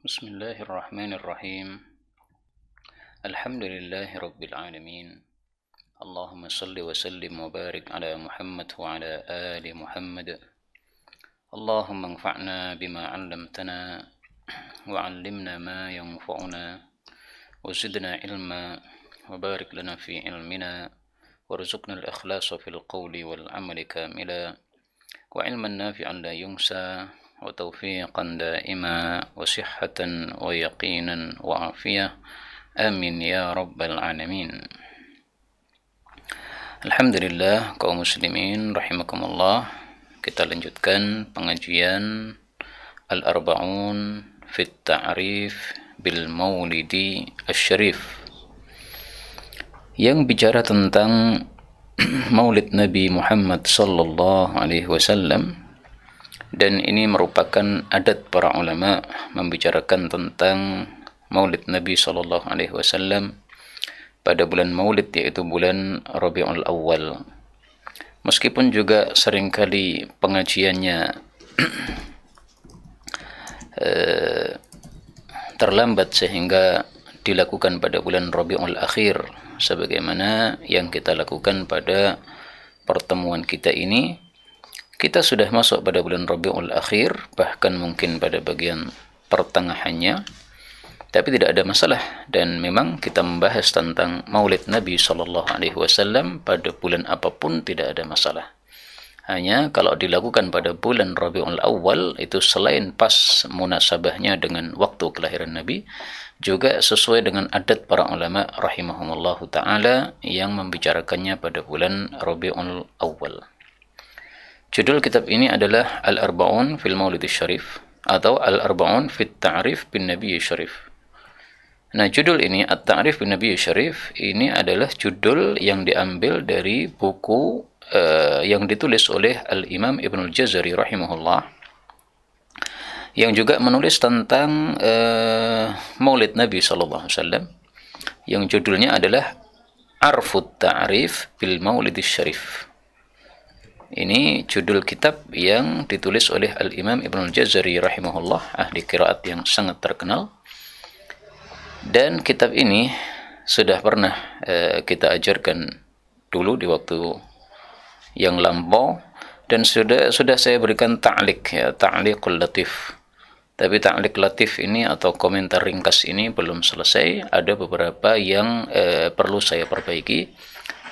بسم الله الرحمن الرحيم الحمد لله رب العالمين اللهم صل وسلم وبارك على محمد وعلى آل محمد اللهم انفعنا بما علمتنا وعلمنا ما ينفعنا وزدنا علما وبارك لنا في علمنا وارزقنا الإخلاص في القول والعمل كاملا وعلما نافعا لا ينسى وتوفيقا دائما وصحة ويقينا وعافية آمين يا رب العالمين. Alhamdulillah kaum muslimin rahimakumullah, kita lanjutkan pengajian Al-Arba'un fit Ta'rif bil Maulidi Asy-Syarif yang bicara tentang Maulid Nabi Muhammad sallallahu alaihi wasallam, dan ini merupakan adat para ulama membicarakan tentang Maulid Nabi sallallahu alaihi wasallam pada bulan Maulid, yaitu bulan Rabiul Awal. Meskipun juga seringkali pengajiannya terlambat sehingga dilakukan pada bulan Rabiul Akhir, sebagaimana yang kita lakukan pada pertemuan kita ini. Kita sudah masuk pada bulan Rabiul Akhir, bahkan mungkin pada bagian pertengahannya, tapi tidak ada masalah. Dan memang kita membahas tentang Maulid Nabi Sallallahu Alaihi Wasallam pada bulan apapun tidak ada masalah. Hanya kalau dilakukan pada bulan Rabiul Awal, itu selain pas munasabahnya dengan waktu kelahiran Nabi, juga sesuai dengan adat para ulama rahimahumullahu ta'ala yang membicarakannya pada bulan Rabiul Awal. Judul kitab ini adalah Al-Arba'un fil Maulid Syarif atau Al-Arba'un fit Ta'rif bin Nabi Syarif. Nah, judul ini At-Ta'rif bin Nabi Syarif ini adalah judul yang diambil dari buku yang ditulis oleh Al-Imam Ibnul Jazari rahimahullah, yang juga menulis tentang Maulid Nabi sallallahu alaihi wasallam, yang judulnya adalah Arfut Ta'rif bil Maulid Syarif. Ini judul kitab yang ditulis oleh Al-Imam Ibnul Jazari rahimahullah, ahli qiraat yang sangat terkenal. Dan kitab ini sudah pernah kita ajarkan dulu di waktu yang lampau, dan sudah saya berikan ta'liq, ya, ta'liqul latif. Tapi ta'liq latif ini atau komentar ringkas ini belum selesai, ada beberapa yang perlu saya perbaiki.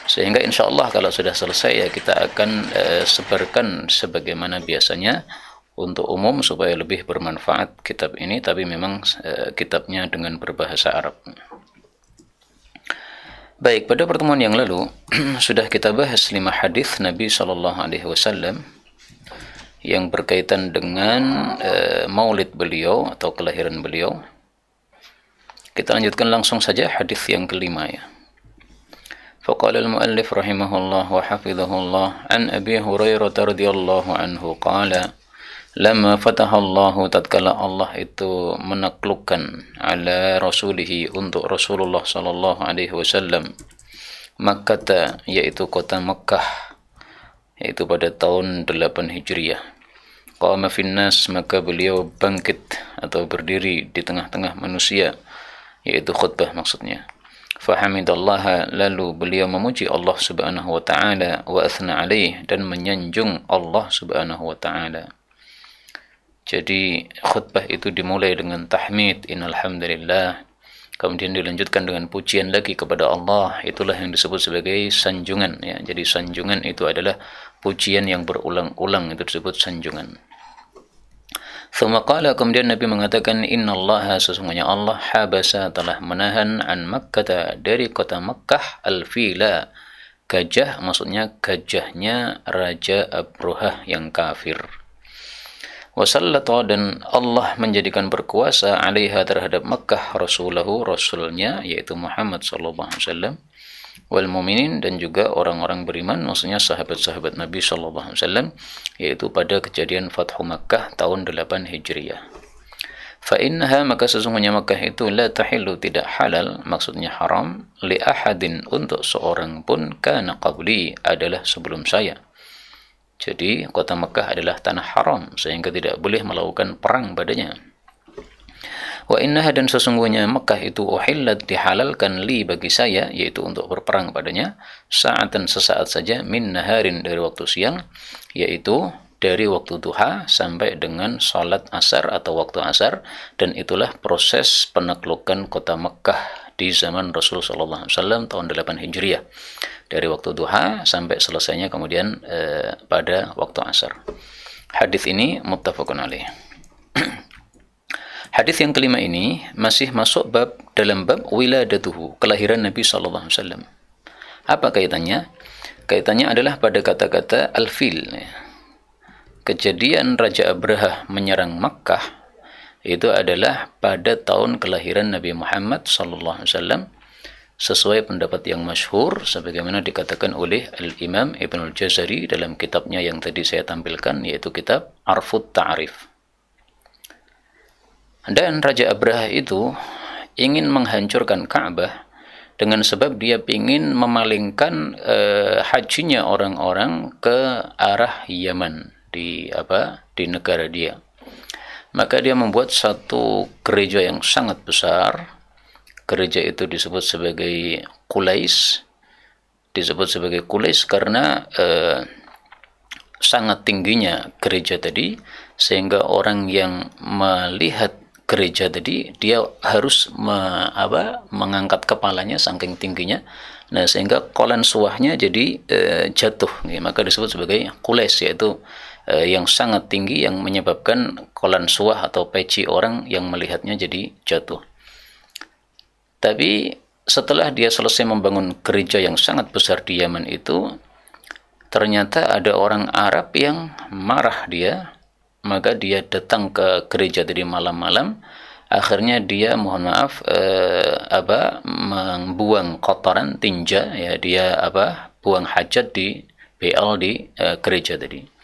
Sehingga insya Allah kalau sudah selesai, ya kita akan sebarkan sebagaimana biasanya untuk umum supaya lebih bermanfaat kitab ini, tapi memang kitabnya dengan berbahasa Arab. Baik, pada pertemuan yang lalu sudah kita bahas 5 hadis Nabi Shallallahu Alaihi Wasallam yang berkaitan dengan maulid beliau atau kelahiran beliau. Kita lanjutkan langsung saja hadis yang kelima, ya. فقال المؤلف رحمه الله وحفظه الله عن أبي هريرة رضي الله عنه قال لما فتح الله tatkala Allah itu menaklukkan ala rasulihi untuk Rasulullah sallallahu alaihi wasallam Makkah, yaitu kota Makkah, yaitu pada tahun 8 Hijriah. Qama finnas, maka beliau bangkit atau berdiri di tengah-tengah manusia, yaitu khutbah maksudnya. Fahamidallaha, lalu beliau memuji Allah subhanahu wa ta'ala, wa athna alaih, dan menyanjung Allah subhanahu wa ta'ala. Jadi khutbah itu dimulai dengan tahmid, innalhamdulillah, kemudian dilanjutkan dengan pujian lagi kepada Allah. Itulah yang disebut sebagai sanjungan, ya. Jadi sanjungan itu adalah pujian yang berulang-ulang, itu disebut sanjungan. Thumma qala, kemudian Nabi mengatakan, innallaha, sesungguhnya Allah, habasa, telah menahan, an Makkah, dari kota Makkah, al-fila, gajah, maksudnya gajahnya Raja Abruhah yang kafir. Wasallata, dan Allah menjadikan berkuasa, alaiha, terhadap Makkah, rasulahu, rasulnya, yaitu Muhammad sallallahu alaihi wasallam, wal mu'minin, dan juga orang-orang beriman, maksudnya sahabat-sahabat Nabi sallallahu alaihi wasallam, yaitu pada kejadian Fathu Makkah tahun 8 Hijriah. Fa innaha, maka sesungguhnya Makkah itu la tahillu, tidak halal, maksudnya haram, li ahadin, untuk seorang pun, kana qabli, adalah sebelum saya. Jadi kota Makkah adalah tanah haram, sehingga tidak boleh melakukan perang padanya. Wa innaha, dan sesungguhnya Mekah itu uhillat, dihalalkan li bagi saya, yaitu untuk berperang padanya, sa'atan sesaat saja, min naharin dari waktu siang, yaitu dari waktu duha sampai dengan salat asar atau waktu asar, dan itulah proses penaklukan kota Mekah di zaman Rasulullah SAW tahun 8 Hijriah, dari waktu duha sampai selesainya kemudian pada waktu asar. Hadis ini muttafaqun alaih. Hadis yang kelima ini masih masuk dalam bab wiladatuhu, kelahiran Nabi SAW. Apa kaitannya? Kaitannya adalah pada kata-kata al-fil. Kejadian Raja Abrahah menyerang Makkah itu adalah pada tahun kelahiran Nabi Muhammad SAW, sesuai pendapat yang masyhur sebagaimana dikatakan oleh Al-Imam Ibnul Jazari dalam kitabnya yang tadi saya tampilkan, yaitu kitab Arfut Ta'rif. Dan Raja Abrahah itu ingin menghancurkan Ka'bah dengan sebab dia ingin memalingkan hajinya orang-orang ke arah Yaman, di negara dia. Maka dia membuat satu gereja yang sangat besar. Gereja itu disebut sebagai Qulais. Disebut sebagai Qulais karena sangat tingginya gereja tadi, sehingga orang yang melihat gereja tadi dia harus mengangkat kepalanya saking tingginya. Nah, sehingga kolan suahnya jadi jatuh. Maka disebut sebagai Qulais, yaitu yang sangat tinggi yang menyebabkan kolan suah atau peci orang yang melihatnya jadi jatuh. Tapi setelah dia selesai membangun gereja yang sangat besar di Yaman itu, ternyata ada orang Arab yang marah dia, maka dia datang ke gereja dari malam-malam. Akhirnya dia membuang kotoran tinja, ya, dia buang hajat di BL di gereja tadi.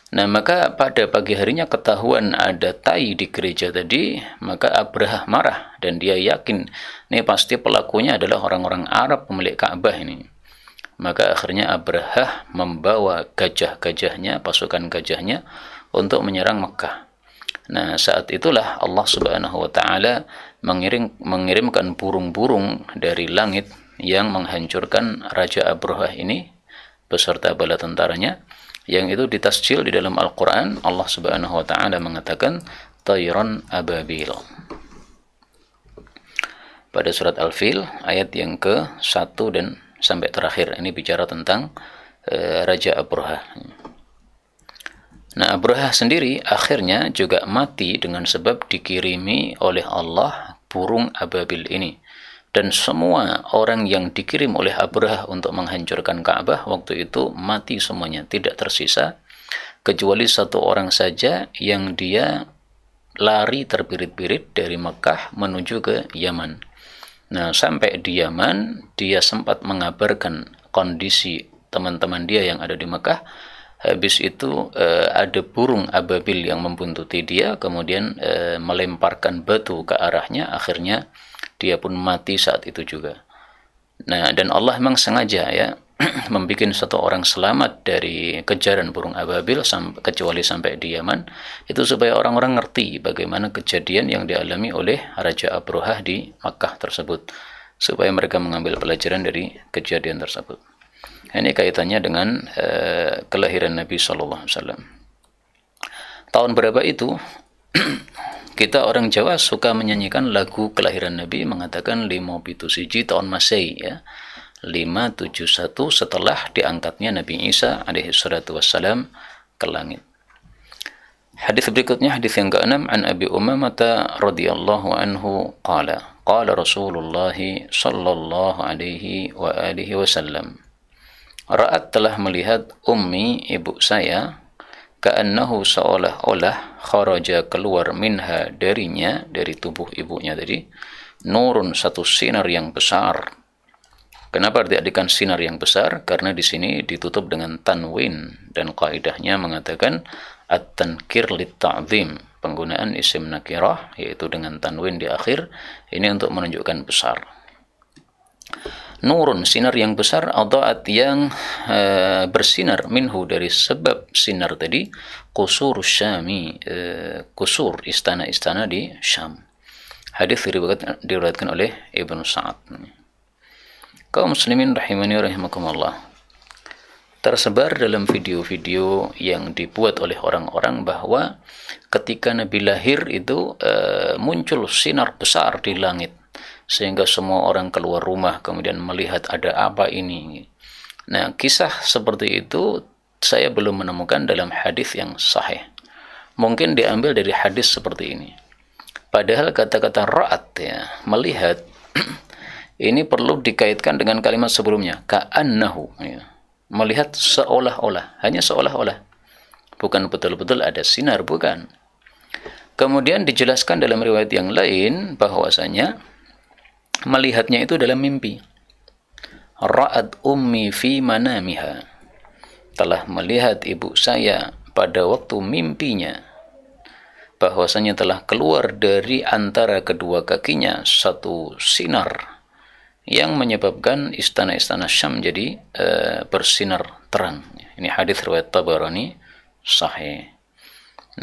Nah, maka pada pagi harinya ketahuan ada tai di gereja tadi, maka Abrahah marah dan dia yakin ini pasti pelakunya adalah orang-orang Arab pemilik Ka'bah ini. Maka akhirnya Abrahah membawa gajah-gajahnya, pasukan gajahnya untuk menyerang Mekah. Nah, saat itulah Allah Subhanahu wa taala mengirimkan burung-burung dari langit yang menghancurkan Raja Abrahah ini beserta bala tentaranya, yang itu ditasjil di dalam Al-Quran. Allah Subhanahu wa ta'ala mengatakan tayran ababil pada surat Al-Fil ayat yang ke-1 dan sampai terakhir. Ini bicara tentang Raja Abrahah. Nah, Abrahah sendiri akhirnya juga mati dengan sebab dikirimi oleh Allah burung ababil ini. Dan semua orang yang dikirim oleh Abrahah untuk menghancurkan Ka'bah waktu itu mati semuanya, tidak tersisa kecuali satu orang saja yang dia lari terbirit-birit dari Mekah menuju ke Yaman. Nah, sampai di Yaman dia sempat mengabarkan kondisi teman-teman dia yang ada di Mekah. Habis itu ada burung ababil yang membuntuti dia, kemudian melemparkan batu ke arahnya, akhirnya dia pun mati saat itu juga. Nah, dan Allah memang sengaja ya membuat satu orang selamat dari kejaran burung ababil kecuali sampai di Yaman, itu supaya orang-orang ngerti bagaimana kejadian yang dialami oleh Raja Abrahah di Makkah tersebut, supaya mereka mengambil pelajaran dari kejadian tersebut. Ini kaitannya dengan kelahiran Nabi SAW. Tahun berapa itu? Kita orang Jawa suka menyanyikan lagu kelahiran Nabi, mengatakan 571 tahun Masehi, ya. 571 setelah diangkatnya Nabi Isa alaihi salatu wassalam ke langit. Hadis berikutnya, hadis yang ke-6, an Abi Umamah radhiyallahu anhu qala Rasulullah sallallahu alaihi wa alihi wasallam, ra'at, telah melihat, ummi, ibu saya, ka'annahu, seolah-olah, kharaja, keluar, minha, darinya, dari tubuh ibunya tadi, nurun, satu sinar yang besar. Kenapa diartikan sinar yang besar? Karena di sini ditutup dengan tanwin, dan kaidahnya mengatakan at-tankir lit-ta'zim, penggunaan isim nakirah yaitu dengan tanwin di akhir ini untuk menunjukkan besar. Nurun, sinar yang besar, adaat, yang bersinar, minhu, dari sebab sinar tadi, qusur syami, qusur, istana-istana di Syam. Hadis diriwayatkan oleh Ibnu Sa'ad. Kaum muslimin rahimani rahimakumullah. Tersebar dalam video-video yang dibuat oleh orang-orang bahwa ketika Nabi lahir itu muncul sinar besar di langit sehingga semua orang keluar rumah kemudian melihat ada apa ini. Nah, kisah seperti itu saya belum menemukan dalam hadis yang sahih. Mungkin diambil dari hadis seperti ini. Padahal kata-kata ra'at, ya, melihat ini perlu dikaitkan dengan kalimat sebelumnya, ka'annahu, ya. Melihat seolah-olah, hanya seolah-olah. Bukan betul-betul ada sinar, bukan. Kemudian dijelaskan dalam riwayat yang lain bahwasanya melihatnya itu dalam mimpi. Ra'at ummi fi manamiha. Telah melihat ibu saya pada waktu mimpinya. Bahwasanya telah keluar dari antara kedua kakinya satu sinar yang menyebabkan istana-istana Syam jadi bersinar terang. Ini hadis riwayat Tabarani sahih.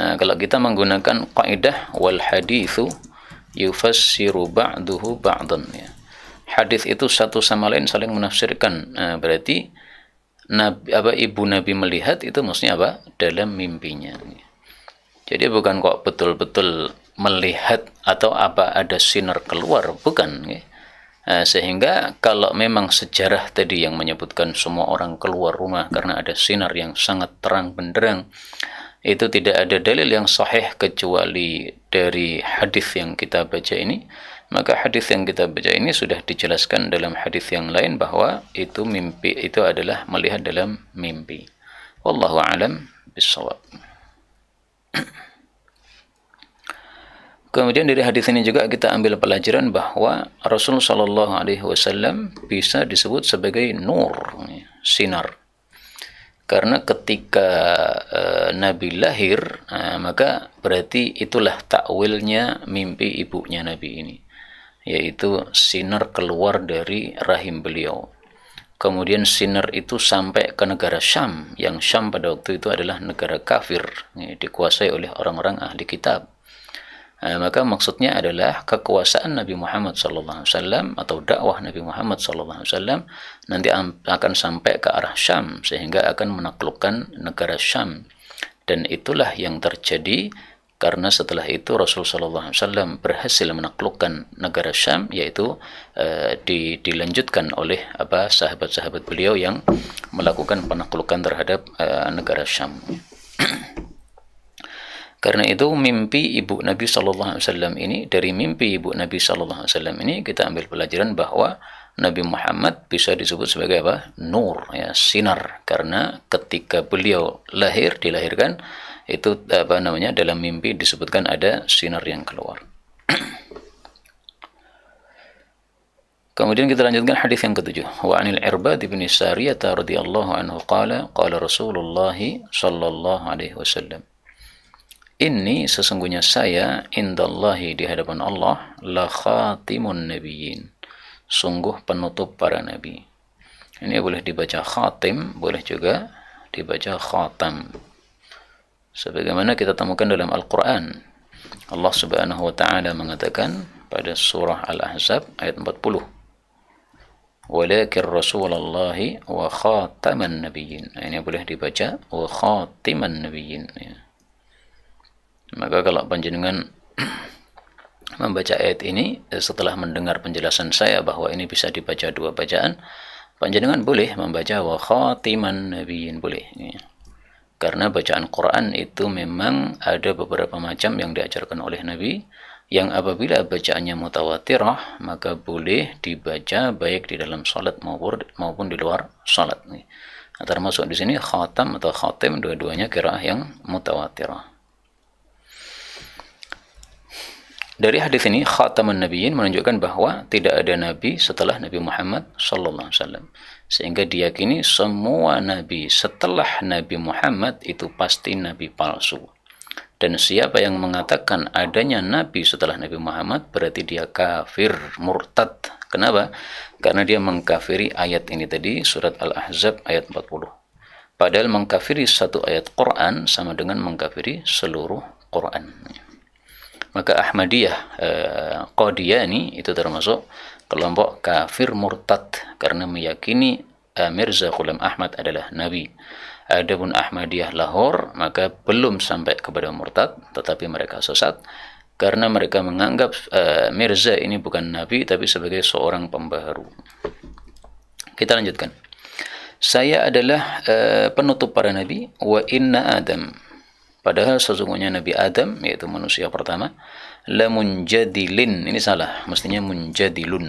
Nah, kalau kita menggunakan kaidah wal haditsu yufassiru ba'duhu ba'dan, ya. Hadis itu satu sama lain saling menafsirkan. Berarti ibu Nabi melihat itu maksudnya apa? Dalam mimpinya. Jadi bukan kok betul-betul melihat atau apa ada sinar keluar, bukan, ya. Sehingga kalau memang sejarah tadi yang menyebutkan semua orang keluar rumah karena ada sinar yang sangat terang benderang, itu tidak ada dalil yang sahih kecuali dari hadis yang kita baca ini. Maka hadis yang kita baca ini sudah dijelaskan dalam hadis yang lain bahwa itu mimpi, itu adalah melihat dalam mimpi. Wallahu a'lam bishawab. Kemudian dari hadis ini juga kita ambil pelajaran bahwa Rasulullah Shallallahu Alaihi Wasallam bisa disebut sebagai nur, sinar. Karena ketika Nabi lahir, maka berarti itulah takwilnya mimpi ibunya Nabi ini, yaitu sinar keluar dari rahim beliau. Kemudian sinar itu sampai ke negara Syam, yang Syam pada waktu itu adalah negara kafir, dikuasai oleh orang-orang ahli kitab. Maka maksudnya adalah kekuasaan Nabi Muhammad SAW atau dakwah Nabi Muhammad SAW nanti akan sampai ke arah Syam sehingga akan menaklukkan negara Syam, dan itulah yang terjadi karena setelah itu Rasulullah SAW berhasil menaklukkan negara Syam, yaitu dilanjutkan oleh sahabat-sahabat beliau yang melakukan penaklukan terhadap negara Syam. Karena itu mimpi ibu Nabi SAW ini, dari mimpi ibu Nabi SAW ini kita ambil pelajaran bahwa Nabi Muhammad bisa disebut sebagai apa? Nur, ya, sinar. Karena ketika beliau dilahirkan, itu dalam mimpi disebutkan ada sinar yang keluar. Kemudian kita lanjutkan hadis yang ketujuh. Wa 'anil Irbad bin Sariyah radhiyallahu anhu qala Rasulullah sallallahu alaihi wasallam, ini sesungguhnya saya indallahi di hadapan Allah la khatimun nabiyyin, sungguh penutup para nabi. Ini boleh dibaca khatim, boleh juga dibaca khatam. Sebagaimana kita temukan dalam Al-Qur'an, Allah Subhanahu wa taala mengatakan pada surah Al-Ahzab ayat 40, walakin rasulullahi wa khataman nabiyyin. Ini boleh dibaca wa khatiman nabiyyin, ya. Maka kalau panjenengan membaca ayat ini setelah mendengar penjelasan saya bahwa ini bisa dibaca dua bacaan, panjenengan boleh membaca wa khatiman nabiyyin, boleh, ya. Karena bacaan Quran itu memang ada beberapa macam yang diajarkan oleh Nabi, yang apabila bacaannya mutawatirah maka boleh dibaca baik di dalam salat maupun di luar salat. Nah, termasuk di sini khatam atau khatim, dua-duanya qiraah yang mutawatirah. Dari hadis ini khatamun nabiyyin menunjukkan bahwa tidak ada nabi setelah Nabi Muhammad sallallahu alaihi wasallam, sehingga diyakini semua nabi setelah Nabi Muhammad itu pasti nabi palsu. Dan siapa yang mengatakan adanya nabi setelah Nabi Muhammad berarti dia kafir, murtad. Kenapa? Karena dia mengkafiri ayat ini tadi, surat Al-Ahzab ayat 40. Padahal mengkafiri satu ayat Quran sama dengan mengkafiri seluruh Quran. Maka Ahmadiyah Qadiani itu termasuk kelompok kafir murtad karena meyakini Mirza Ghulam Ahmad adalah nabi. Adapun Ahmadiyah Lahore maka belum sampai kepada murtad, tetapi mereka sesat karena mereka menganggap Mirza ini bukan nabi tapi sebagai seorang pembaharu. Kita lanjutkan. Saya adalah penutup para nabi, wa inna Adam. Padahal sesungguhnya Nabi Adam, yaitu manusia pertama, la munjadilin. Ini salah, mestinya munjadilun.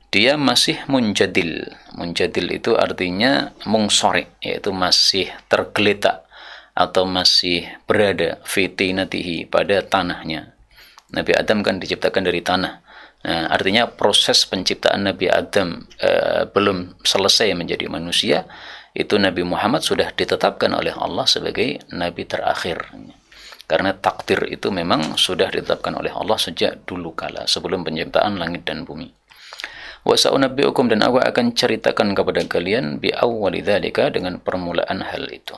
Dia masih munjadil. Munjadil itu artinya mungsori, yaitu masih tergeletak atau masih berada fitinatihi pada tanahnya. Nabi Adam kan diciptakan dari tanah. Nah, artinya proses penciptaan Nabi Adam belum selesai menjadi manusia. Itu Nabi Muhammad sudah ditetapkan oleh Allah sebagai Nabi terakhir. Karena takdir itu memang sudah ditetapkan oleh Allah sejak dulu kala, sebelum penciptaan langit dan bumi. Wa sa'unabbi'ukum, dan aku akan ceritakan kepada kalian bi awwali dzalika, dengan permulaan hal itu.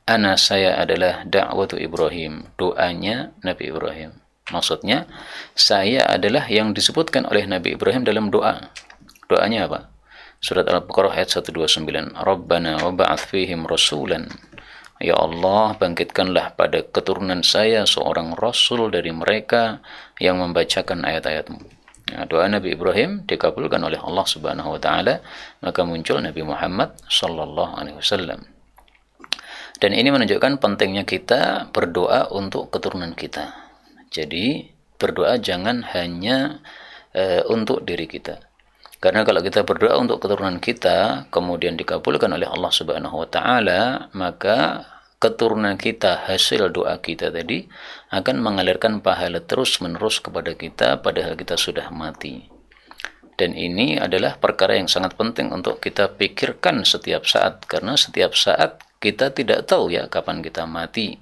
Ana, saya adalah da'watu Ibrahim, doanya Nabi Ibrahim. Maksudnya, saya adalah yang disebutkan oleh Nabi Ibrahim dalam doa. Doanya apa? Surat Al-Baqarah ayat 129. Rabbana wa ba'ath fihim rasulan. Ya Allah, bangkitkanlah pada keturunan saya seorang rasul dari mereka yang membacakan ayat-ayatmu. Nah, doa Nabi Ibrahim dikabulkan oleh Allah Subhanahu wa taala, maka muncul Nabi Muhammad sallallahu alaihi wasallam. Dan ini menunjukkan pentingnya kita berdoa untuk keturunan kita. Jadi, berdoa jangan hanya untuk diri kita. Karena kalau kita berdoa untuk keturunan kita, kemudian dikabulkan oleh Allah Subhanahu wa taala, maka keturunan kita, hasil doa kita tadi, akan mengalirkan pahala terus-menerus kepada kita, padahal kita sudah mati. Dan ini adalah perkara yang sangat penting untuk kita pikirkan setiap saat, karena setiap saat kita tidak tahu ya kapan kita mati.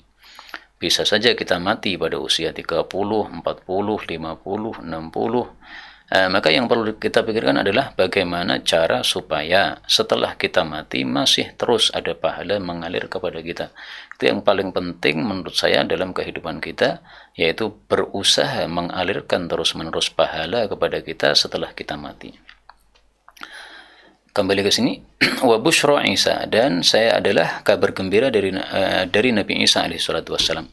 Bisa saja kita mati pada usia 30, 40, 50, 60. Maka yang perlu kita pikirkan adalah bagaimana cara supaya setelah kita mati masih terus ada pahala mengalir kepada kita. Itu yang paling penting menurut saya dalam kehidupan kita, yaitu berusaha mengalirkan terus-menerus pahala kepada kita setelah kita mati. Kembali ke sini, wa busyra Isa, dan saya adalah kabar gembira dari Nabi Isa alaihi salatu wassalam.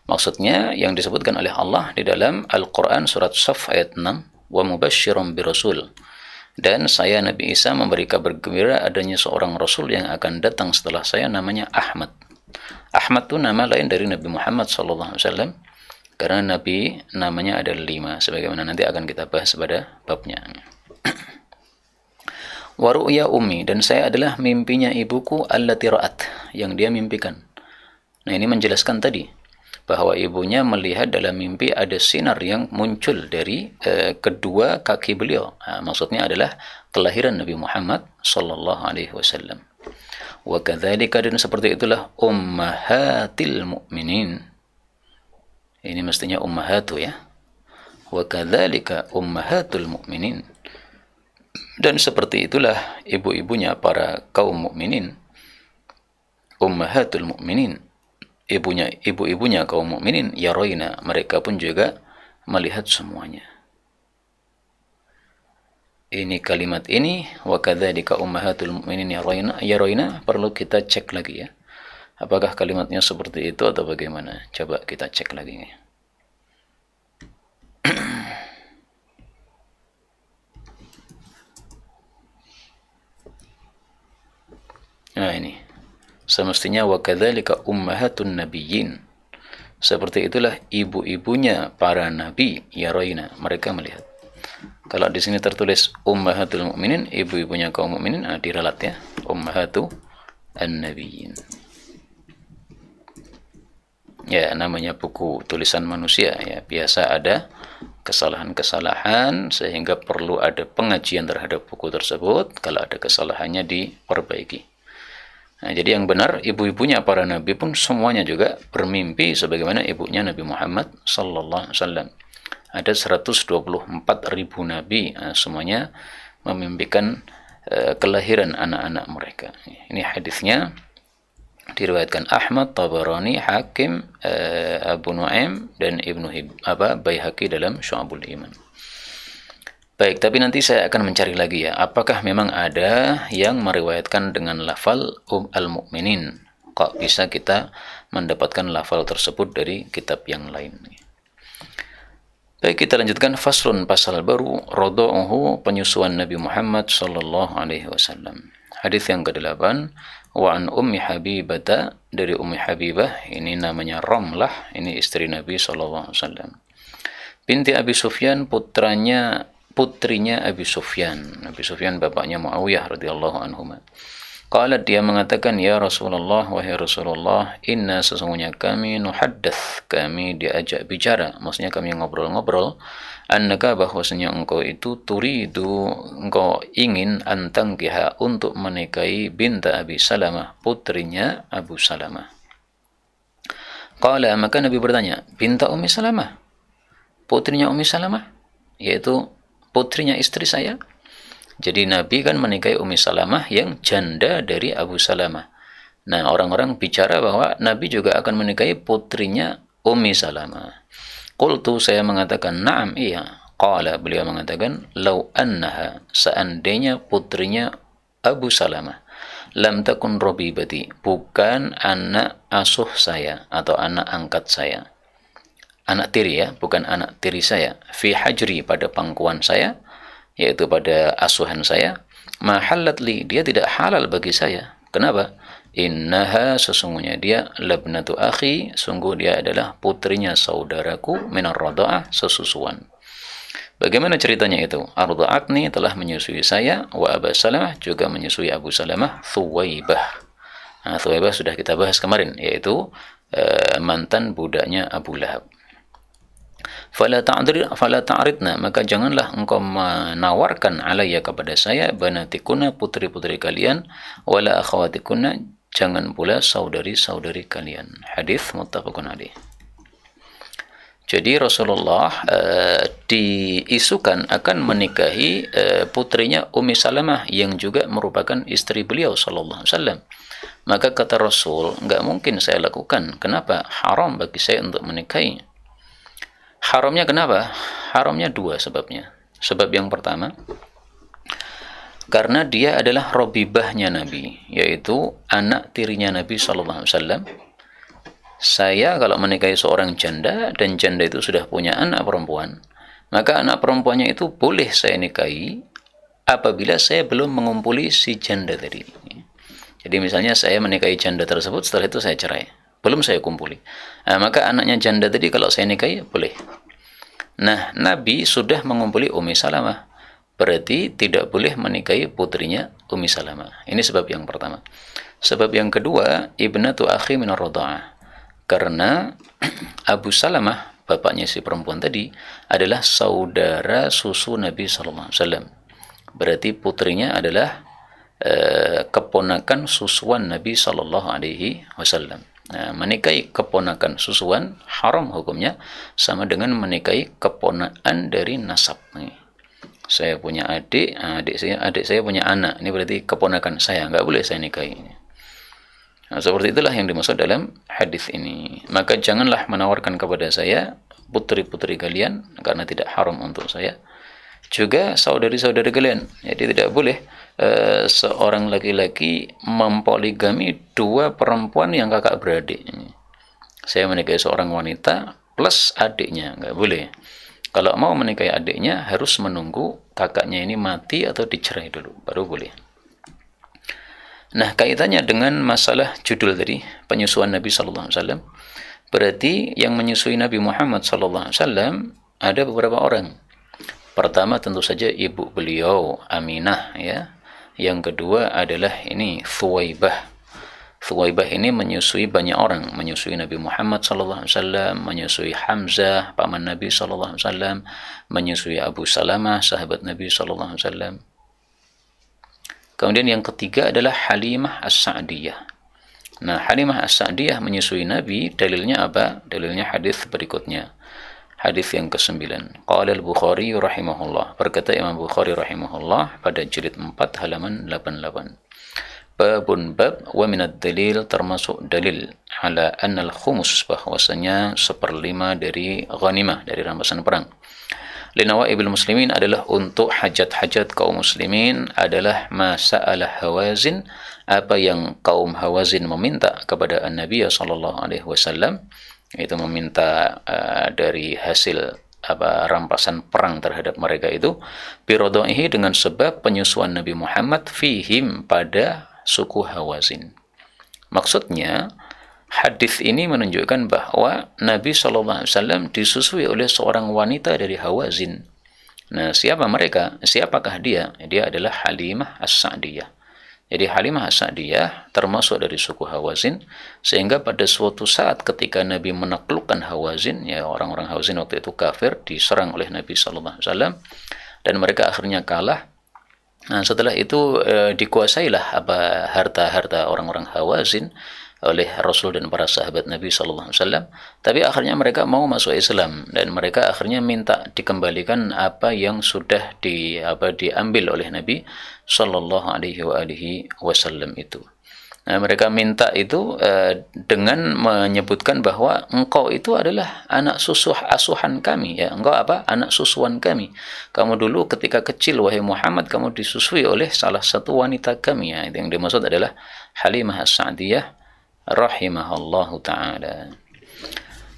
Maksudnya yang disebutkan oleh Allah di dalam Al-Quran surat Saf ayat 6, wa mubasysyiran birasul, dan saya Nabi Isa memberi kabar gembira adanya seorang rasul yang akan datang setelah saya, namanya Ahmad. Ahmad itu nama lain dari Nabi Muhammad SAW, karena Nabi namanya ada 5, sebagaimana nanti akan kita bahas pada babnya. Wa ru'ya ummi, dan saya adalah mimpinya ibuku allati ra'at, yang dia mimpikan. Nah, ini menjelaskan tadi bahwa ibunya melihat dalam mimpi ada sinar yang muncul dari kedua kaki beliau. Nah, maksudnya adalah kelahiran Nabi Muhammad sallallahu alaihi wasallam. Wa kadzalika, dan seperti itulah ummahatil mukminin. Ini mestinya ummahatu ya. Wa kadzalika ummahatul mukminin. Dan seperti itulah ibu-ibunya para kaum mukminin. Ummahatul mukminin. Ibu-ibunya kaum mukminin, yaroina, mereka pun juga melihat semuanya. Ini kalimat ini, wa kadzalika ummahatul mukminin yaroina, perlu kita cek lagi ya. Apakah kalimatnya seperti itu atau bagaimana? Coba kita cek lagi. Nah, ini semestinya wa kadzalika ummahatun nabiyyin. Seperti itulah ibu-ibunya para nabi, yaroina, mereka melihat. Kalau di sini tertulis ummahatul mukminin, ibu-ibunya kaum mukminin, diralat ya, ummahatu an-nabiyyin. Ya, namanya buku tulisan manusia ya, biasa ada kesalahan-kesalahan sehingga perlu ada pengajian terhadap buku tersebut. Kalau ada kesalahannya diperbaiki. Nah, jadi yang benar, ibu-ibunya para nabi pun semuanya juga bermimpi sebagaimana ibunya Nabi Muhammad sallallahu alaihi wasallam. Ada 124.000 nabi, semuanya memimpikan kelahiran anak-anak mereka. Ini hadisnya Diriwayatkan Ahmad, Tabarani, Hakim, Abu Nuaim dan Baihaqi dalam Syu'abul Iman. Baik, tapi nanti saya akan mencari lagi ya, apakah memang ada yang meriwayatkan dengan lafal al-mu'minin? Kok bisa kita mendapatkan lafal tersebut dari kitab yang lain? Baik, kita lanjutkan faslun, pasal baru, radha'uhu, penyusuan Nabi Muhammad sallallahu alaihi wasallam. Hadis yang ke-8, wa an Ummi Habibah, dari Ummi Habibah, ini namanya Ramlah, ini istri Nabi sallallahu alaihi wasallam. Binti Abi Sufyan, putrinya Abi Sufyan. Abi Sufyan bapaknya Muawiyah radhiyallahu anhuma. Qalat, dia mengatakan, ya Rasulullah, wahai Rasulullah, inna, sesungguhnya kami, nuhaddats, kami diajak bicara, maksudnya kami ngobrol-ngobrol, annaka, bahwasanya engkau itu turidu, engkau ingin, antangkiha, untuk menikahi binta Abi Salamah, putrinya Abu Salamah. Qala, maka Nabi bertanya, binta Ummi Salamah, putrinya Ummi Salamah, yaitu putrinya istri saya. Jadi Nabi kan menikahi Ummi Salamah yang janda dari Abu Salamah. Nah, orang-orang bicara bahwa Nabi juga akan menikahi putrinya Ummi Salamah. Qultu, saya mengatakan, na'am, iya. Qala, beliau mengatakan, lau annaha, seandainya putrinya Abu Salamah, lam takun robibati, bukan anak asuh saya atau anak angkat saya. Anak tiri ya, bukan anak tiri saya. Fi hajri, pada pangkuan saya, yaitu pada asuhan saya. Mahallat li, dia tidak halal bagi saya. Kenapa? Innaha, sesungguhnya dia, labnatu akhi, sungguh dia adalah putrinya saudaraku, minar radha'ah, sesusuan. Bagaimana ceritanya itu? Arda'atni, telah menyusui saya, wa Abu Salamah, juga menyusui Abu Salamah, Thuwaibah. Nah, Thuwaibah sudah kita bahas kemarin, yaitu mantan budaknya Abu Lahab. Fala ta'ridna, maka janganlah engkau menawarkan alayya, kepada saya, banatikuna, putri-putri kalian, wala akhwatikuna, jangan pula saudari-saudari kalian. Hadis muttafaqun alaih. Jadi Rasulullah diisukan akan menikahi putrinya Ummi Salamah yang juga merupakan istri beliau sallallahu alaihi wasallam. Maka kata Rasul, enggak mungkin saya lakukan. Kenapa? Haram bagi saya untuk menikahi. Haramnya kenapa? Haramnya dua sebabnya. Sebab yang pertama, karena dia adalah robibahnya Nabi, yaitu anak tirinya Nabi sallallahu alaihi wasallam. Saya kalau menikahi seorang janda, dan janda itu sudah punya anak perempuan, maka anak perempuannya itu boleh saya nikahi apabila saya belum mengumpuli si janda tadi. Jadi misalnya saya menikahi janda tersebut, setelah itu saya cerai, belum saya kumpuli. Nah, maka anaknya janda tadi kalau saya nikahi boleh. Nah, Nabi sudah mengumpuli Ummi Salamah, berarti tidak boleh menikahi putrinya Ummi Salamah. Ini sebab yang pertama. Sebab yang kedua, ibnatu akhi minar radha'ah. Karena Abu Salamah, bapaknya si perempuan tadi, adalah saudara susu Nabi sallallahu alaihi wasallam. Berarti putrinya adalah keponakan susuan Nabi sallallahu alaihi wasallam. Nah, menikahi keponakan susuan haram hukumnya, sama dengan menikahi keponakan dari nasab. Nih, saya punya adik saya punya anak, ini berarti keponakan saya, nggak boleh saya nikahi. Nah, seperti itulah yang dimaksud dalam hadis ini. Maka janganlah menawarkan kepada saya putri-putri kalian, karena tidak haram untuk saya. Juga saudari-saudari kalian. Jadi tidak boleh seorang laki-laki mempoligami dua perempuan yang kakak beradik. Saya menikahi seorang wanita plus adiknya, nggak boleh. Kalau mau menikahi adiknya harus menunggu kakaknya ini mati atau dicerai dulu, baru boleh. Nah, kaitannya dengan masalah judul tadi, penyusuan Nabi sallallahu alaihi wasallam, berarti yang menyusui Nabi Muhammad sallallahu alaihi wasallam ada beberapa orang. Pertama tentu saja ibu beliau Aminah ya. Yang kedua adalah ini Thuwaibah. Thuwaibah ini menyusui banyak orang, menyusui Nabi Muhammad sallallahu alaihi wasallam, menyusui Hamzah paman Nabi sallallahu alaihi wasallam, menyusui Abu Salamah sahabat Nabi sallallahu alaihi wasallam. Kemudian yang ketiga adalah Halimah As-Sa'diyah. Nah, Halimah As-Sa'diyah menyusui Nabi, dalilnya apa? Dalilnya hadis berikutnya. Hadis yang ke-9. Qala al-Bukhari rahimahullah. Berkata Imam Bukhari rahimahullah pada jilid 4 halaman 88. babun bab wa minad dalil, termasuk dalil ala annal khumus, bahwasanya 1/5 dari ghanimah, dari rampasan perang, linawaibil muslimin, adalah untuk hajat-hajat kaum muslimin, adalah masa'alah Hawazin, apa yang kaum Hawazin meminta kepada Nabi sallallahu alaihi wasallam, itu meminta dari hasil rampasan perang terhadap mereka itu, birodaihi, dengan sebab penyusuan Nabi Muhammad, fihim, pada suku Hawazin. Maksudnya hadis ini menunjukkan bahwa Nabi sallallahu alaihi wasallam disusui oleh seorang wanita dari Hawazin. Nah, siapa mereka? Siapakah dia? Dia adalah Halimah As-Sa'diyah. Jadi Halimah As-Sa'diyah termasuk dari suku Hawazin, sehingga pada suatu saat ketika Nabi menaklukkan Hawazin, ya orang-orang Hawazin waktu itu kafir, diserang oleh Nabi sallallahu alaihi wasallam dan mereka akhirnya kalah. Nah, setelah itu dikuasailah harta-harta orang-orang Hawazin oleh Rasul dan para sahabat Nabi sallallahu alaihi wasallam. Tapi akhirnya mereka mau masuk Islam dan mereka akhirnya minta dikembalikan apa yang sudah diambil oleh Nabi sallallahu alaihi wasallam itu. Nah, mereka minta itu dengan menyebutkan bahwa engkau itu adalah anak asuhan kami, ya. Engkau anak susuan kami. Kamu dulu ketika kecil, wahai Muhammad, kamu disusui oleh salah satu wanita kami, ya. Yang dimaksud adalah Halimah As-Sa'diyah rahimahallahu ta'ala.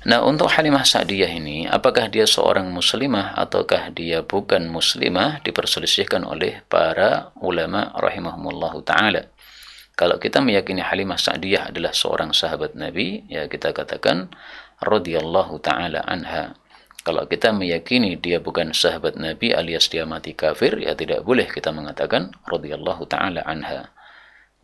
Nah, untuk Halimah Sa'diyah ini, apakah dia seorang muslimah ataukah dia bukan muslimah, diperselisihkan oleh para ulama rahimahumullahu ta'ala. Kalau kita meyakini Halimah Sa'diyah adalah seorang sahabat Nabi, ya kita katakan radhiyallahu ta'ala anha. Kalau kita meyakini dia bukan sahabat Nabi alias dia mati kafir, ya tidak boleh kita mengatakan radhiyallahu ta'ala anha.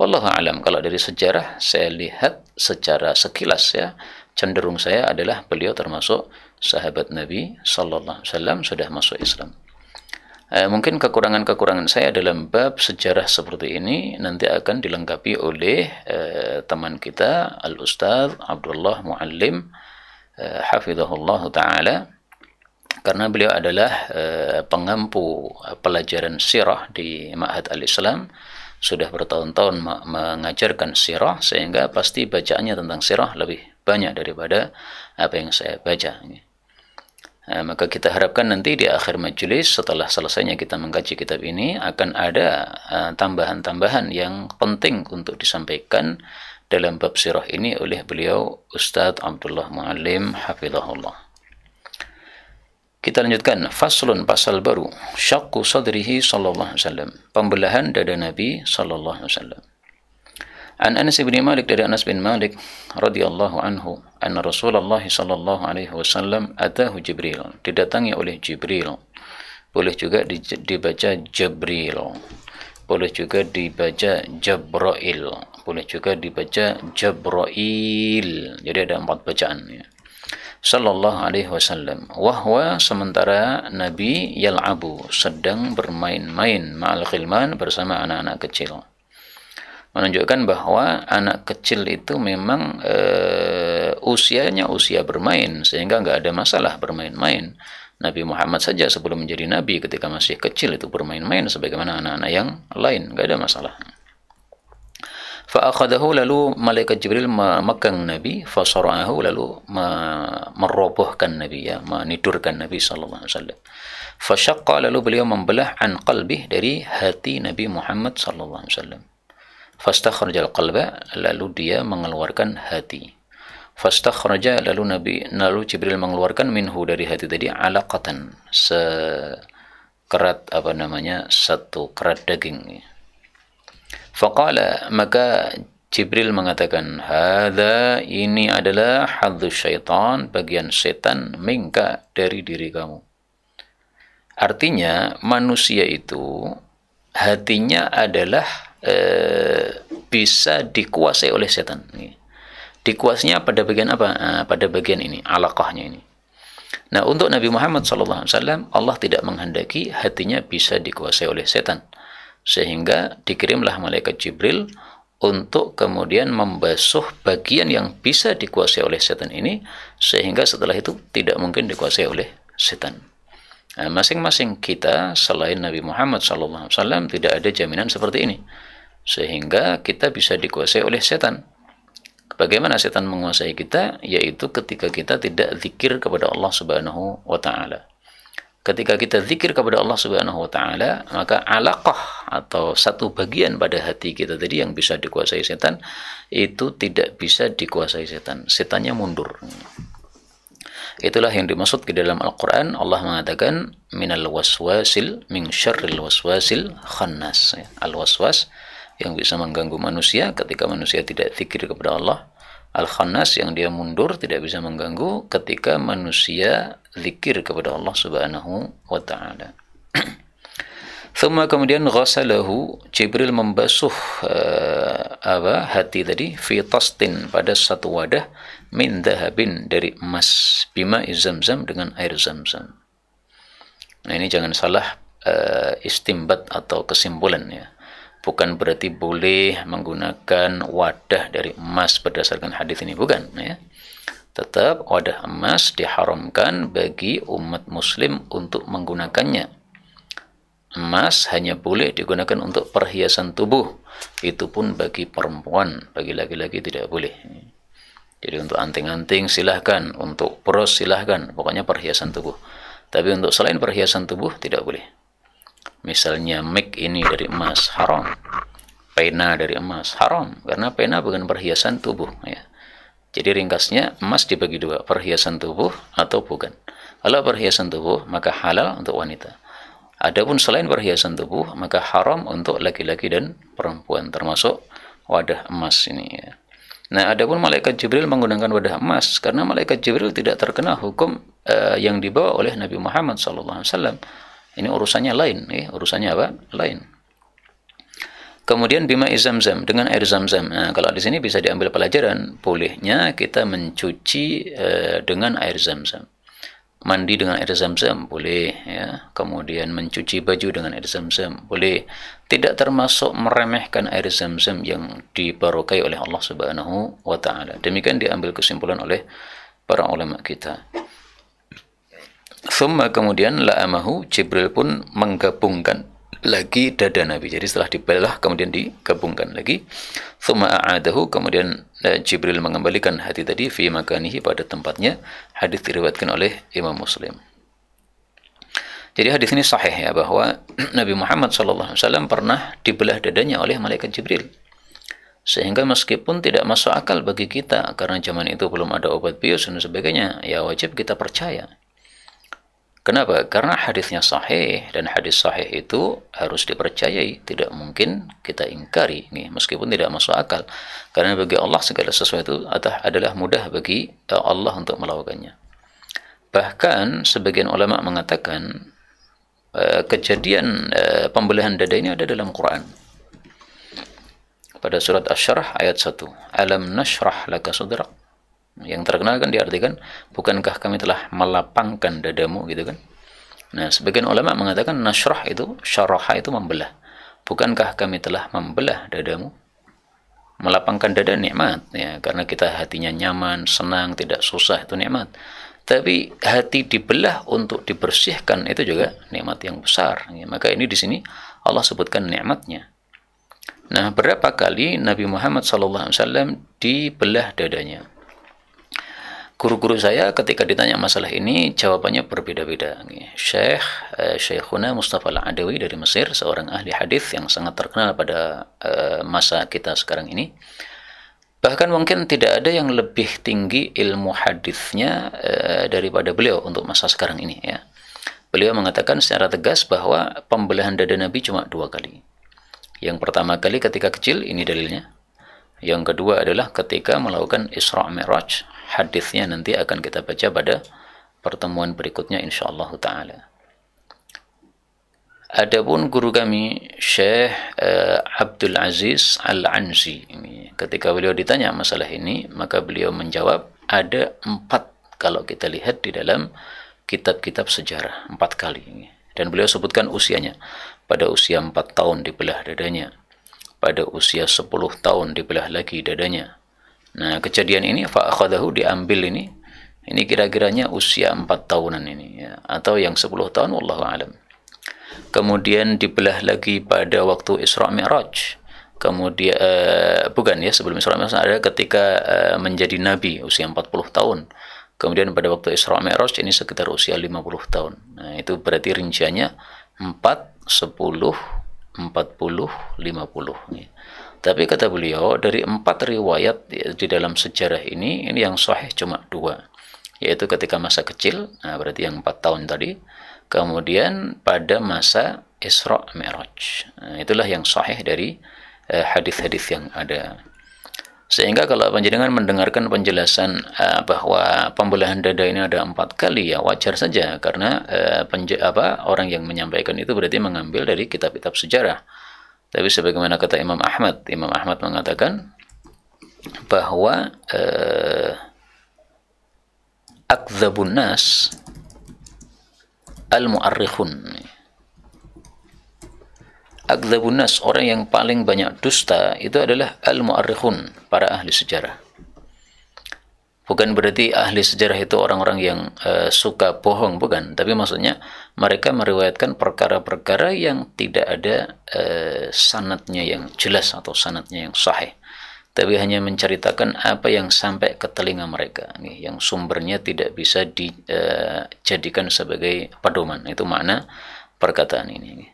Wallahu alam. Kalau dari sejarah saya lihat secara sekilas, ya, cenderung saya adalah beliau termasuk sahabat Nabi sallallahu alaihi wasallam, sudah masuk Islam. Mungkin kekurangan-kekurangan saya dalam bab sejarah seperti ini nanti akan dilengkapi oleh teman kita Al-Ustaz Abdullah Muallim hafizahullah ta'ala, karena beliau adalah pengampu pelajaran sirah di Ma'had Al-Islam, sudah bertahun-tahun mengajarkan sirah, sehingga pasti bacaannya tentang sirah lebih banyak daripada apa yang saya baca. Maka kita harapkan nanti di akhir majelis, setelah selesainya kita mengkaji kitab ini, akan ada tambahan-tambahan yang penting untuk disampaikan dalam bab sirah ini oleh beliau Ustadz Abdullah Muallim hafizahullah. Kita lanjutkan, faslun, pasal baru, syaqqu sadrihi sallallahu alaihi wasallam, pembelahan dada Nabi sallallahu alaihi wasallam. An Anas bin Malik, dari Anas bin Malik radhiyallahu anhu, anna Rasulullah sallallahu alaihi wasallam atahu Jibril, didatangi oleh Jibril. Boleh juga dibaca Jibril, boleh juga dibaca Jabrail, boleh juga dibaca Jabrail. Jadi ada 4 bacaan, ya. Sallallahu alaihi wasallam, wahwa, sementara Nabi yal'abu, sedang bermain-main, ma'al khilman, bersama anak-anak kecil. Menunjukkan bahwa anak kecil itu memang usianya usia bermain, sehingga nggak ada masalah bermain-main. Nabi Muhammad saja sebelum menjadi Nabi ketika masih kecil itu bermain-main sebagaimana anak-anak yang lain, nggak ada masalah. Fa'akhadahu, lalu malaikat Jibril memegang Nabi, fasara'ahu, lalu merobohkan Nabi, ya, menidurkan Nabi sallallahu alaihi wasallam. Fasyaqqa, lalu beliau membelah an qalbih, dari hati Nabi Muhammad sallallahu alaihi wasallam. Fastakhrajal qalba, lalu dia mengeluarkan hati. Fastakhraja, lalu Jibril mengeluarkan minhu, dari hati tadi, alaqatan, sekerat satu kerat daging. Faqala, maka Jibril mengatakan, hadza, ini adalah hadzus syaitan, bagian setan, minka, dari diri kamu. Artinya manusia itu hatinya adalah bisa dikuasai oleh setan. Dikuasainya pada bagian apa? Pada bagian ini, alaqahnya ini. Nah, untuk Nabi Muhammad SAW, Allah tidak menghendaki hatinya bisa dikuasai oleh setan, sehingga dikirimlah malaikat Jibril untuk kemudian membasuh bagian yang bisa dikuasai oleh setan ini, sehingga setelah itu tidak mungkin dikuasai oleh setan. Nah, masing-masing kita selain Nabi Muhammad SAW tidak ada jaminan seperti ini. sehingga kita bisa dikuasai oleh setan. Bagaimana setan menguasai kita? Yaitu ketika kita tidak zikir kepada Allah Subhanahu wa taala. Ketika kita zikir kepada Allah Subhanahu wa taala, maka alaqah atau satu bagian pada hati kita tadi yang bisa dikuasai setan itu tidak bisa dikuasai setan. Setannya mundur. Itulah yang dimaksud di dalam Al-Qur'an. Allah mengatakan minal waswasil min syarril waswasil khannas. Al-waswas yang bisa mengganggu manusia ketika manusia tidak zikir kepada Allah. Al-Khannas yang dia mundur tidak bisa mengganggu ketika manusia zikir kepada Allah Subhanahu wa taala. Thumma kemudian ghasalahu, Jibril membasuh hati tadi fi tastin pada satu wadah min dhahabin dari emas bima Zamzam dengan air Zamzam. Nah, ini jangan salah istimbat atau kesimpulan ya. Bukan berarti boleh menggunakan wadah dari emas berdasarkan hadis ini, bukan ya. Tetap wadah emas diharamkan bagi umat muslim untuk menggunakannya. Emas hanya boleh digunakan untuk perhiasan tubuh, itu pun bagi perempuan, bagi laki-laki tidak boleh. Jadi untuk anting-anting silahkan, untuk bros silahkan, pokoknya perhiasan tubuh. Tapi untuk selain perhiasan tubuh tidak boleh. Misalnya mic ini dari emas, haram. Pena dari emas, haram. Karena pena bukan perhiasan tubuh ya. Jadi ringkasnya emas dibagi dua, perhiasan tubuh atau bukan. Kalau perhiasan tubuh maka halal untuk wanita. Adapun selain perhiasan tubuh maka haram untuk laki-laki dan perempuan, termasuk wadah emas ini ya. Nah, adapun malaikat Jibril menggunakan wadah emas karena malaikat Jibril tidak terkena hukum yang dibawa oleh Nabi Muhammad SAW. Ini urusannya lain, ya. Urusannya apa? Lain. Kemudian bima Zamzam dengan air Zamzam. Nah, kalau di sini bisa diambil pelajaran, bolehnya kita mencuci dengan air Zamzam. Mandi dengan air Zamzam boleh, ya. Kemudian mencuci baju dengan air Zamzam boleh. Tidak termasuk meremehkan air Zamzam yang dibarokai oleh Allah Subhanahu wa taala. Demikian diambil kesimpulan oleh para ulama kita. Thumma kemudian la'amahu, Jibril pun menggabungkan lagi dada Nabi. Jadi setelah dibelah kemudian digabungkan lagi. Thumma a'adahu, kemudian Jibril mengembalikan hati tadi fi makanihi, pada tempatnya. Hadis diriwayatkan oleh Imam Muslim. Jadi hadis ini sahih ya, bahwa Nabi Muhammad SAW pernah dibelah dadanya oleh malaikat Jibril. Sehingga meskipun tidak masuk akal bagi kita karena zaman itu belum ada obat bius dan sebagainya, ya wajib kita percaya. Kenapa? Karena hadisnya sahih, dan hadis sahih itu harus dipercayai, tidak mungkin kita ingkari nih, meskipun tidak masuk akal. Karena bagi Allah segala sesuatu adalah mudah bagi Allah untuk melakukannya. Bahkan sebagian ulama mengatakan kejadian pembelahan dada ini ada dalam Quran. Pada surat Asy-Syarah ayat 1, Alam nashrah laka sadrak. Yang terkenal kan diartikan, bukankah kami telah melapangkan dadamu, gitu kan. Nah, sebagian ulama mengatakan nashrah itu, syaraha itu membelah. Bukankah kami telah membelah dadamu? Melapangkan dada nikmat ya, karena kita hatinya nyaman, senang, tidak susah, itu nikmat. Tapi hati dibelah untuk dibersihkan itu juga nikmat yang besar ya. Maka ini di sini Allah sebutkan nikmatnya. Nah, berapa kali Nabi Muhammad SAW dibelah dadanya? Guru-guru saya ketika ditanya masalah ini jawabannya berbeda-beda. Syekhuna Mustafa Al-Adawi dari Mesir, seorang ahli hadis yang sangat terkenal pada masa kita sekarang ini. Bahkan mungkin tidak ada yang lebih tinggi ilmu hadisnya daripada beliau untuk masa sekarang ini ya. Beliau mengatakan secara tegas bahwa pembelahan dada Nabi cuma 2 kali. Yang pertama kali ketika kecil, ini dalilnya. Yang kedua adalah ketika melakukan Isra Mi'raj. Hadisnya nanti akan kita baca pada pertemuan berikutnya insyaallah taala. Adapun guru kami Syekh Abdul Aziz Al-Ansi ini, ketika beliau ditanya masalah ini, maka beliau menjawab ada 4 kalau kita lihat di dalam kitab-kitab sejarah, 4 kali. Dan beliau sebutkan usianya. Pada usia 4 tahun dibelah dadanya. Pada usia 10 tahun dibelah lagi dadanya. Nah, kejadian ini fa'akhadahu, diambil ini kira-kiranya usia 4 tahunan ini ya, atau yang 10 tahun wallahu alam. Kemudian dibelah lagi pada waktu Isra Mi'raj. kemudian bukan ya, sebelum Isra Mi'raj ada ketika menjadi nabi usia 40 tahun. Kemudian pada waktu Isra Mi'raj ini sekitar usia 50 tahun. Nah, itu berarti rinciannya 4, 10, 40, 50. Tapi kata beliau, dari 4 riwayat di dalam sejarah ini yang sahih cuma 2. Yaitu ketika masa kecil, nah berarti yang 4 tahun tadi, kemudian pada masa Isra Mi'raj. Nah, itulah yang sahih dari hadis-hadis yang ada. Sehingga kalau panjenengan mendengarkan penjelasan bahwa pembelahan dada ini ada 4 kali, ya wajar saja, karena orang yang menyampaikan itu berarti mengambil dari kitab-kitab sejarah. Tapi sebagaimana kata Imam Ahmad mengatakan bahwa akdzabun nas al-mu'arrikhun. Akdzabun nas, orang yang paling banyak dusta itu adalah al-mu'arrikhun, para ahli sejarah. Bukan berarti ahli sejarah itu orang-orang yang suka bohong, bukan. Tapi maksudnya mereka meriwayatkan perkara-perkara yang tidak ada sanadnya yang jelas atau sanadnya yang sahih. Tapi hanya menceritakan apa yang sampai ke telinga mereka, yang sumbernya tidak bisa dijadikan sebagai pedoman. Itu makna perkataan ini.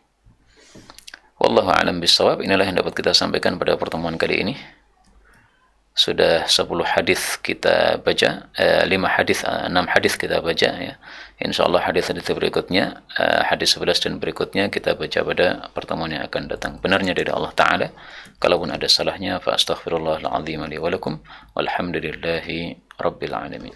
Wallahu a'lam bishawab. Inilah yang dapat kita sampaikan pada pertemuan kali ini. Sudah 10 hadis kita baca, 6 hadis kita baca ya. Insyaallah hadis-hadis berikutnya, hadis 11 dan berikutnya kita baca pada pertemuan yang akan datang. Benarnya dari Allah Ta'ala. Kalaupun ada salahnya, fa astaghfirullahal azim li wa lakum. Walhamdulillahi rabbil alamin.